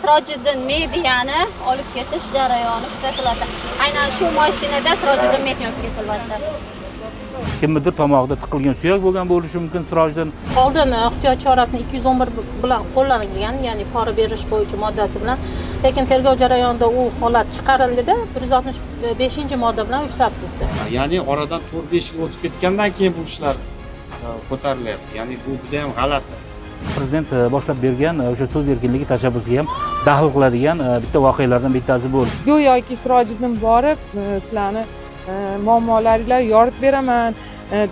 Sirojiddin Mediani olib ketish jarayoni kuzatiladi. Aynan shu mashinada Sirojiddin Median kesilyapti. Kimnidir tomog'ida tiqilgan suyak bo'lgan bo'lishi mumkin Sirojiddin. Oldin ehtiyot chorasini 211 bilan qo'llanilgan, ya'ni pora berish bo'yicha moddasi bilan, lekin tergov jarayonida u holat chiqarildida 165-modda bilan ushlab turibdi. Ya'ni oradan 4-5 yil o'tib ketgandan keyin bu ishlar ko'tarilyapti. Ya'ni bu juda ham g'alati. Prezident boshlab bergan o'sha so'z erkinligi tashabbusiga ham daxl qiladigan bitta voqealardan bittasi bo'ldi. Go'yoki Sirojiddin borib sizlarni muammolaringlar yorib beraman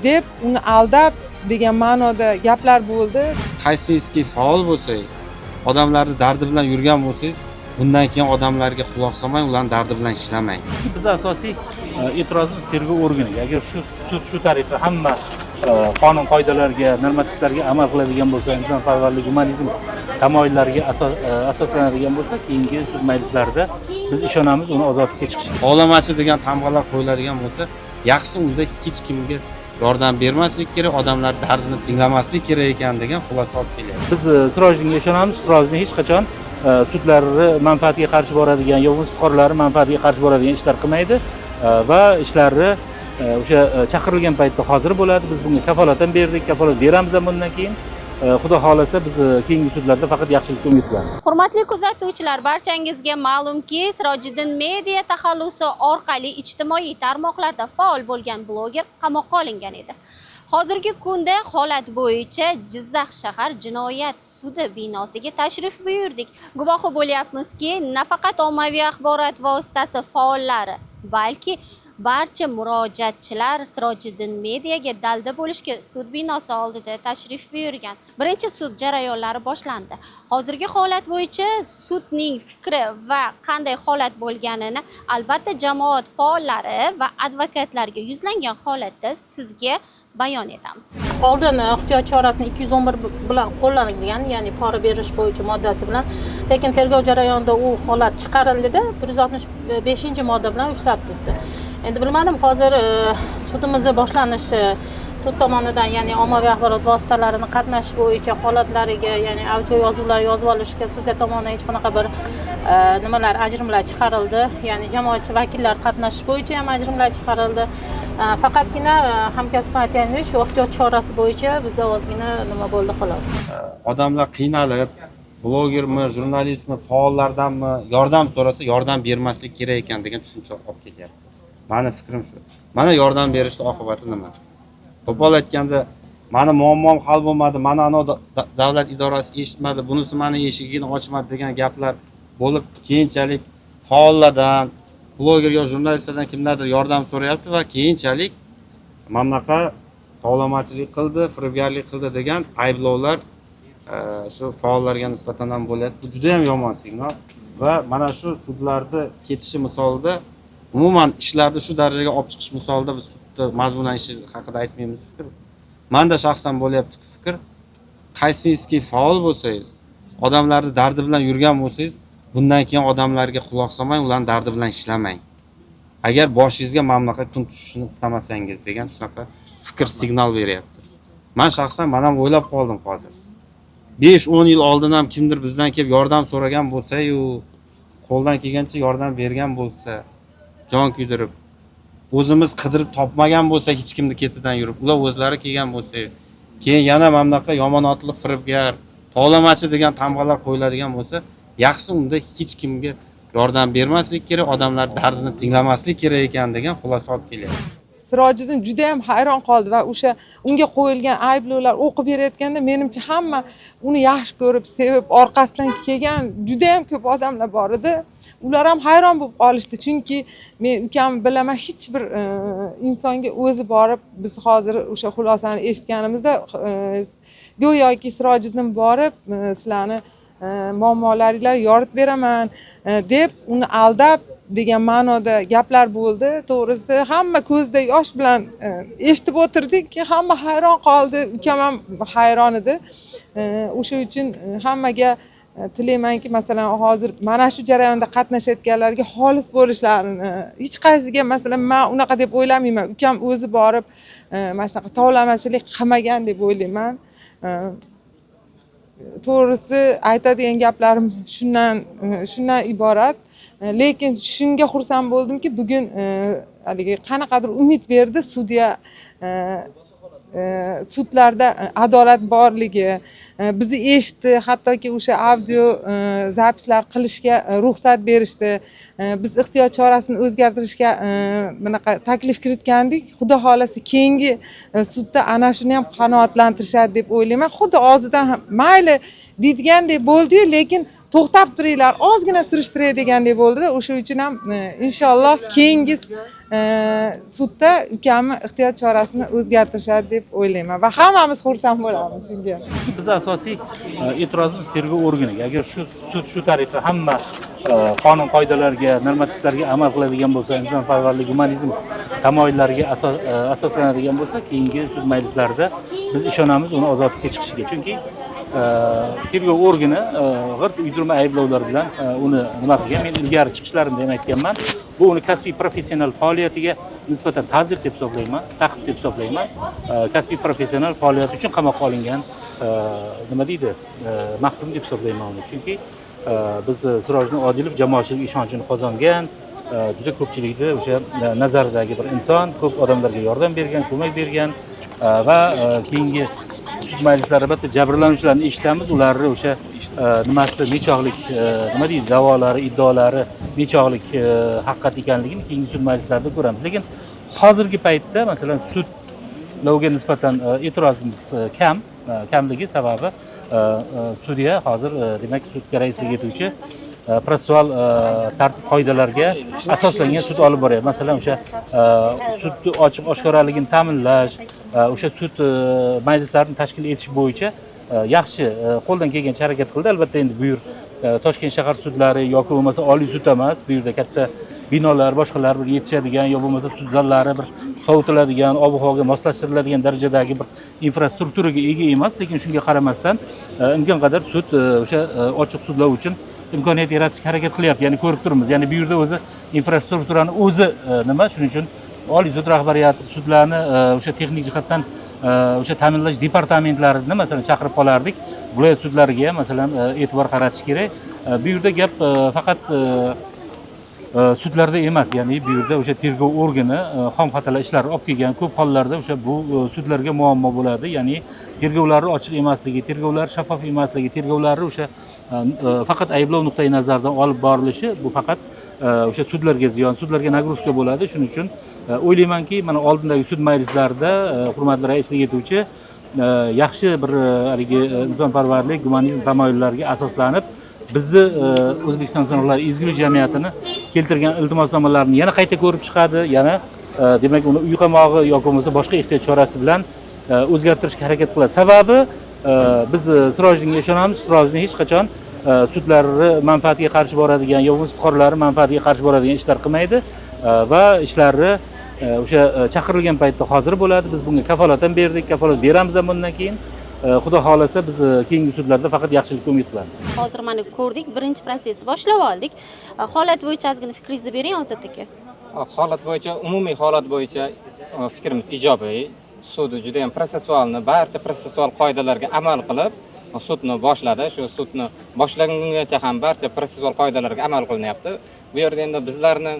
deb uni aldab degan ma'noda gaplar bo'ldi. Qaysingizki faol bo'lsangiz, odamlarni dardi bilan yurgan bo'lsangiz, bundan keyin odamlarga quloq solmang, ularning dardi bilan ishlamang. Biz asosiy e'tirozimiz tergov organiga. Agar shu tariqa hamma qonun qoidalariga, normativlarga amal qiladigan bo'lsa, insonparvarlik, humanizm tamoyillariga asoslanadigan bo'lsa, keyingi sud majlislarida biz ishonamiz uni ozodlikka chiqishiga. Tovlamachi degan tamg'alar qo'yiladigan bo'lsa, yaxshisi unda hech kimga yordam bermaslik kerak, odamlar dardini tinglamaslik kerak ekan degan xulosa olib kelyapti. Biz Sirojiddinga ishonamiz. Sirojiddin hech qachon sudlarni manfaatiga qarshi boradigan, yovuz fuqarolar manfaatiga qarshi boradigan ishlar qilmaydi va ishlarni o'sha chaqirilgan paytda hozir bo'ladi. Biz bunga kafolat ham berdik, kafolat beramiz ham bundan keyin. Xudo xolasa biz keyingi sudlarda faqat yaxshilikka umid qilamiz. Hurmatli kuzatuvchilar, barchangizga ma'lumki, Sirojiddin Media taxallusi orqali ijtimoiy tarmoqlarda faol bo'lgan bloger qamoqqa olingan edi. Hozirgi kunda holat bo'yicha Jizzax shahar jinoyat sudi binosiga tashrif buyurdik. Guvohi bo'lyapmizki, nafaqat ommaviy axborot vositasi faollari, balki barcha murojaatchilar Sirojiddin Mediaga dalda bo'lishga sud binosi oldida tashrif buyurgan. Birinchi sud jarayonlari boshlandi. Hozirgi holat bo'yicha sudning fikri va qanday holat bo'lganini albatta jamoat faollari va advokatlarga yuzlangan holatda sizga bayon etamiz. Oldin ehtiyot chorasini 211 bilan qo'llanilgan, ya'ni pora berish bo'yicha moddasi bilan, lekin tergov jarayonida u holat chiqarildida 165-modda bilan ushlab turibdi. Endi bilmadim, hozir sudimiz boshlanishi, sud tomonidan, ya'ni ommaviy axborot vositalarini qatnashish bo'yicha holatlariga, ya'ni audio yozuvlar yozib olishga sudya tomonidan hech qanaqa bir nimalar, ajrimlar chiqarildi. Ya'ni jamoatchi vakillar qatnashish bo'yicha ham ajrimlar chiqarildi. Faqatgina hamkasbim aytgandek, shu ehtiyot chorasi bo'yicha bizda ozgina nima bo'ldi xolos. Odamlar qiynalib, blogermi, jurnalistmi, faollardanmi yordam so'rasa, yordam bermaslik kerak ekan degan tushuncha olib kelyapti. Meni fikrim shu. Mana yordam berishning oqibati nima? Qo'pol aytganda, meni muammom hal bo'lmadi, mana ana davlat idorasi eshitmadi, bunisi meni eshigini ochmadi degan gaplar bo'lib, keyinchalik faollardan, bloger yo jurnalistlardan kimlardir yordam so'rayapti va keyinchalik mamlaqa tovlamachilik qildi, firibgarlik qildi degan ayblovlar shu faollarga nisbatan ham bo'lyapti. Bu juda ham yomon signal va mana shu sudlarda ketishi misolida, umuman ishlarni shu darajaga olib chiqish misolida biz sudda mazmunan ishi haqida aytmaymiz fikr. Menda shaxsan bo'lyapti fikr, qaysingizki faol bo'lsangiz, odamlarni dardi bilan yurgan bo'lsangiz, bundan keyin odamlarga quloq solmang, ularning dardi bilan ishlamang. Agar boshingizga mamlakat kun tushishini istamasangiz degan shunaqa fikr signal beryapti. Men shaxsan mana ham o'ylab qoldim hozir. 5-10 yil oldin ham kimdir bizdan kelib yordam so'ragan bo'lsa-yu, qo'ldan kelgancha yordam bergan bo'lsa, jon kuydirib, o'zimiz qidirib topmagan bo'lsa, hech kimni ketidan yurib, ular o'zlari kelgan bo'lsa, keyin yana mamlakat yomonotliq, firibgar, tovlamachi degan tamg'alar qo'yiladigan bo'lsa, yaxshisi unda hech kimga yordam bermaslik kerak, odamlar dardini tinglamaslik kerak ekan degan xulosa olib kelyapti. Sirojiddin juda ham hayron qoldi va o'sha unga qo'yilgan ayblovlar o'qib berayotganda menimcha hamma uni yaxshi ko'rib, sevib, orqasidan kelgan juda ham ko'p odamlar bor edi. Ular ham hayron bo'lib qolishdi, chunki men ukam bilaman hech bir insonga o'zi borib, biz hozir o'sha xulosani eshitganimizda go'yoki Sirojiddin borib sizlarni muammolaringlar yorib beraman deb uni aldab degan ma'noda gaplar bo'ldi. To'g'risi hamma ko'zda yosh bilan eshitib o'tirdik, hamma hayron qoldi, ukam ham hayron edi. O'sha uchun hammaga tilaymanki, masalan hozir mana shu jarayonda qatnashayotganlarga xolis bo'lishlarini, hech qaysiga masalan men unaqa deb o'ylamayman. Ukam o'zi borib mana shunaqa tovlamachilik qilmagan deb o'ylayman. to'g'risi aytadigan gaplarim shundan iborat. Lekin shunga xursand bo'ldimki, bugun haligi qanaqadir umid berdi sudya sudlarda adolat borligi, bizni eshitdi, hattoki o'sha audio zapislar qilishga ruxsat berishdi. Biz ehtiyot chorasini o'zgartirishga bunaqa taklif kiritgandik. Xudo xolasa keyingi sudda ana shuni ham qanoatlantirishadi deb o'ylayman. Xuddi og'zidan ham mayli deydigandek bo'ldi-yu, lekin to'xtab turinglar, ozgina surishtiray degandek bo'ldi-da. O'sha uchun ham inshaalloh keyingi sudda ukamni ehtiyot chorasini o'zgartirishadi deb o'ylayman va hammamiz xursand bo'lamiz shunga. Biz asosiy e'tirozimiz tergov organiga. Agar sud shu tariqa hamma qonun qoidalariga, normativlarga amal qiladigan bo'lsa, insonparvarlik, humanizm tamoyillariga asoslanadigan bo'lsa, keyingi sud majlislarida biz ishonamiz uni ozodlikka chiqishiga. Chunki tergov organi g'irt uydirma ayblovlar bilan uni nima qilgan, men ilgari chiqishlarimda ham aytganman, bu uni kasbiy professional faoliyatiga nisbatan ta'zir deb hisoblayman, ta'qib deb hisoblayman. Kasbiy professional faoliyati uchun qamoqqa olingan nima deydi, mahkum deb hisoblayman uni. Chunki biz Sirojni Odilov jamoatchilik ishonchini qozongan, juda ko'pchilikni o'sha nazaridagi bir inson, ko'p odamlarga yordam bergan, ko'mak bergan va keyingi sud majlislari albatta jabrlanuvchilarni eshitamiz, ularni o'sha nimasi nechog'lik nima deydi, da'volari, iddaolari nechog'lik haqiqat ekanligini keyingi sud majlislarida ko'ramiz. Lekin hozirgi paytda masalan sudlarga nisbatan e'tirozimiz kamligi sababi sudya hozir demak sudga raislik etuvchi protsessual tartib qoidalariga asoslangan sud olib boryapti. Masalan, o'sha sudni ochiq oshkoraligini ta'minlash, o'sha sud majlislarini tashkil etish bo'yicha yaxshi qo'ldan kelgancha harakat qildi. Albatta endi bu yer Toshkent shahar sudlari yoki bo'lmasa Oliy sud emas, bu yerda katta binolar, boshqalar bir yetishadigan yo bo'lmasa sud zallari bir sovitiladigan, ob-havoga moslashtiriladigan darajadagi bir infrastrukturaga ega emas, lekin shunga qaramasdan imkon qadar sud o'sha ochiq sudlar uchun imkoniyat yaratishga harakat qilyapti. Ya'ni ko'rib turibmiz. Ya'ni bu yerda o'zi infrastrukturani o'zi nima, shuning uchun Oliy sud rahbariyati sudlarni o'sha texnik jihatdan o'sha ta'minlash departamentlarini masalan chaqirib qolardik. Viloyat sudlariga masalan e'tibor qaratish kerak. Bu yerda gap faqat sudlarda emas, ya'ni bu yerda o'sha tergov organi xomxatalay ishlar olib kelgan ko'p hollarda o'sha bu sudlarga muammo bo'ladi. Ya'ni tergovlari ochiq emasligi, tergovlar shaffof emasligi, tergovlari o'sha faqat ayblov nuqtai nazaridan olib borilishi bu faqat o'sha sudlarga ziyon, sudlarga nagruzka bo'ladi. Shuning uchun o'ylaymanki, mana oldindagi sud majlislarida hurmatli raislik etuvchi yaxshi bir haligi insonparvarlik, humanizm tamoyillariga asoslanib bizni O'zbekiston insonlar ezgulik jamiyatini keltirgan iltimosnomalarni yana qayta ko'rib chiqadi, yana demak uni uy qamog'i yoki bo'lmasa boshqa ehtiyot chorasi bilan o'zgartirishga harakat qiladi. Sababi biz Sirojga ishonamiz, Sirojni hech qachon sudlarni manfaatiga qarshi boradigan yo bo'lmasa fuqarolarning manfaatiga qarshi boradigan ishlar qilmaydi va ishlarni o'sha chaqirilgan paytda hozir bo'ladi. Biz bunga kafolat ham berdik, kafolat beramiz ham bundan keyin. Xudo xolasa biz keyingi sudlarda faqat yaxshilikka umid qilamiz. Hozir mana ko'rdik, birinchi prosessni boshlab oldik. Holat bo'yicha ozgina fikringizni bering Ozod aka. Holat bo'yicha, umumiy holat bo'yicha fikrimiz ijobiy. Sud juda ham protsessualni, barcha protsessual qoidalarga amal qilib, sudni boshladi. Shu sudni boshlagungacha ham barcha protsessual qoidalarga amal qilinyapti. Bu yerda endi bizlarni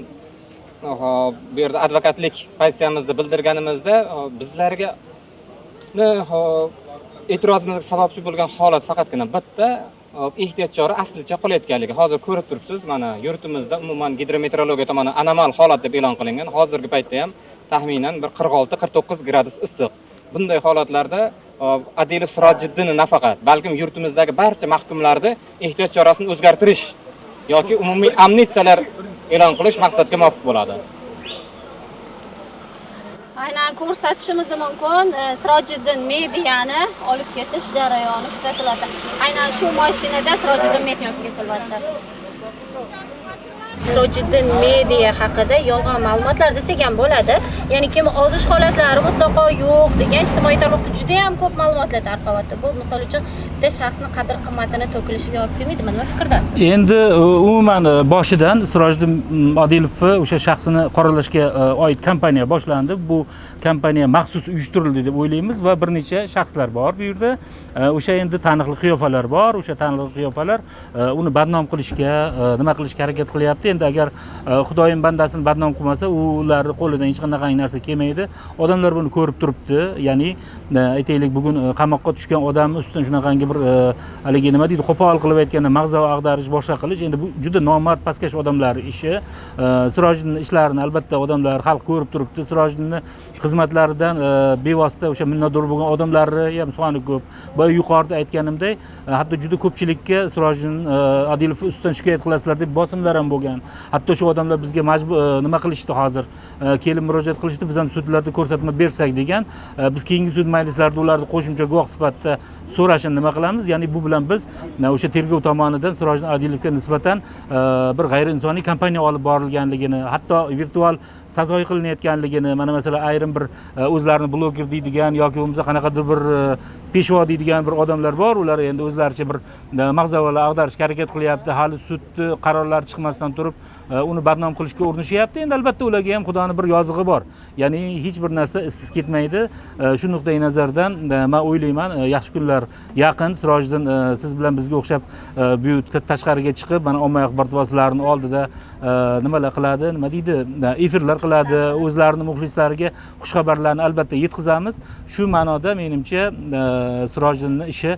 bu yerda advokatlik pozitsiyamizni bildirganimizda bizlarga e'tirozimizga sababchi bo'lgan holat faqatgina bitta ehtiyot chora aslicha qolayotganligi. Hozir ko'rib turibsiz, mana yurtimizda umuman gidrometeorologiya tomonidan anomal holat deb e'lon qilingan. Hozirgi paytda ham taxminan bir 46-49 gradus issiq. Bunday holatlarda Adilov Sirojiddinni nafaqat, balkim yurtimizdagi barcha mahkumlarni ehtiyot chorasini o'zgartirish yoki umumiy amnistiyalar e'lon qilish maqsadga muvofiq bo'ladi. Aynan ko'rsatishimiz mumkin. Sirojiddin Mediyani olib ketish jarayoni kuzatiladi. Aynan shu mashinada Sirojiddin Mediya olib ketilyapti. Sirojiddin Media haqida yolg'on ma'lumotlar desak ham bo'ladi. Ya'ni kim ozish holatlari mutlaqo yo'q degan ijtimoiy tarmoqda juda ham ko'p ma'lumotlar tarqalyapti. Bu misol uchun bitta shaxsning qadr-qimmatini to'kilishiga olib kelmaydimi? Nima fikrdasiz? Endi umuman boshidan Sirojiddin Odilovni o'sha shaxsini qoralashga oid kampaniya boshlandi. Bu kampaniya maxsus uyushtirildi deb o'ylaymiz va bir necha shaxslar bor bu yerda. O'sha endi taniqli qiyofalar bor. O'sha taniqli qiyofalar uni badnom qilishga, nima qilishga harakat qilyapti. Endi agar Xudoyim bandasini badnom qilmasa, ular qo'lidan hech qanday narsa kelmaydi. Odamlar buni ko'rib turibdi. Ya'ni aytaylik, bugun qamoqqa tushgan odam ustidan shunaqangi bir haligi nima deydi, qo'pol qilib aytganda mag'zava ag'darish, boshqa qilish, endi bu juda nomard pastkash odamlar ishi. Sirojiddinning ishlarini albatta odamlar, xalq ko'rib turibdi. Sirojiddinning xizmatlaridan bevosita o'sha minnatdor bo'lgan odamlarni ham soni ko'p. Boya yuqorida aytganimdek, hatto juda ko'pchilikka Sirojiddin Odilov ustidan shikoyat qilasizlar deb bosimlar ham bo'lgan. Hatto shu odamlar bizga majbur nima qilishdi hozir? Kelib murojaat qilishdi, biz ham sudlarda ko'rsatma bersak degan. Biz keyingi sud majlislarida ularni qo'shimcha guvoh sifatida so'rashini nima qilamiz? Ya'ni bu bilan biz o'sha tergov tomonidan Sirojiddin Odilovga nisbatan bir g'ayriinsoniy kampaniya olib borilganligini, hatto virtual sazoy qilinayotganligini, mana masalan ayrim bir o'zlarini bloger deydigan yoki bo'lmasa qanaqadir bir peshvo deydigan bir odamlar bor. Ular endi o'zlaricha bir mag'zavalar ag'darishga harakat qilyapti. Hali sud qarorlari chiqmasdan turib uni badnom qilishga urinishyapti. Endi albatta ularga ham Xudoning bir yozig'i bor. Ya'ni hech bir narsa izsiz ketmaydi. Shu nuqtai nazardan men o'ylayman, yaxshi kunlar yaqin. Sirojiddin siz bilan bizga o'xshab bu tashqariga chiqib, mana ommaviy axborot vositalarining oldida nimalar qiladi, nima deydi, efirlar qiladi, o'zlarining muxlislariga xushxabarlarni albatta yetkazamiz. Shu ma'noda menimcha Sirojiddinning ishi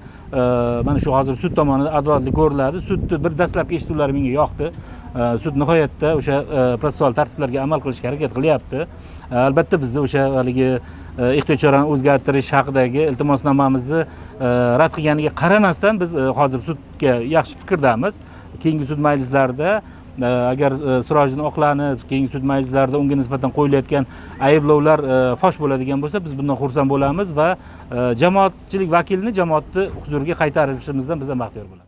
mana shu hozir sud tomonidan adolatli ko'riladi. Sudni bir dastlabki eshituvlari menga yoqdi. Sud nihoyatda o'sha protsessual tartiblarga amal qilishga harakat qilyapti. Albatta bizni o'sha haligi ehtiyot chorani o'zgartirish haqidagi iltimosnomamizni rad qilganiga qaramasdan biz hozir sudga yaxshi fikrdamiz. Keyingi sud majlislarida agar Sirojiddin oqlanib, keyingi sud majlislarida unga nisbatan qo'yilayotgan ayblovlar fosh bo'ladigan bo'lsa, biz bundan xursand bo'lamiz va jamoatchilik vakilini jamoatni huzuriga qaytarishimizdan biz ham baxtiyor bo'lamiz.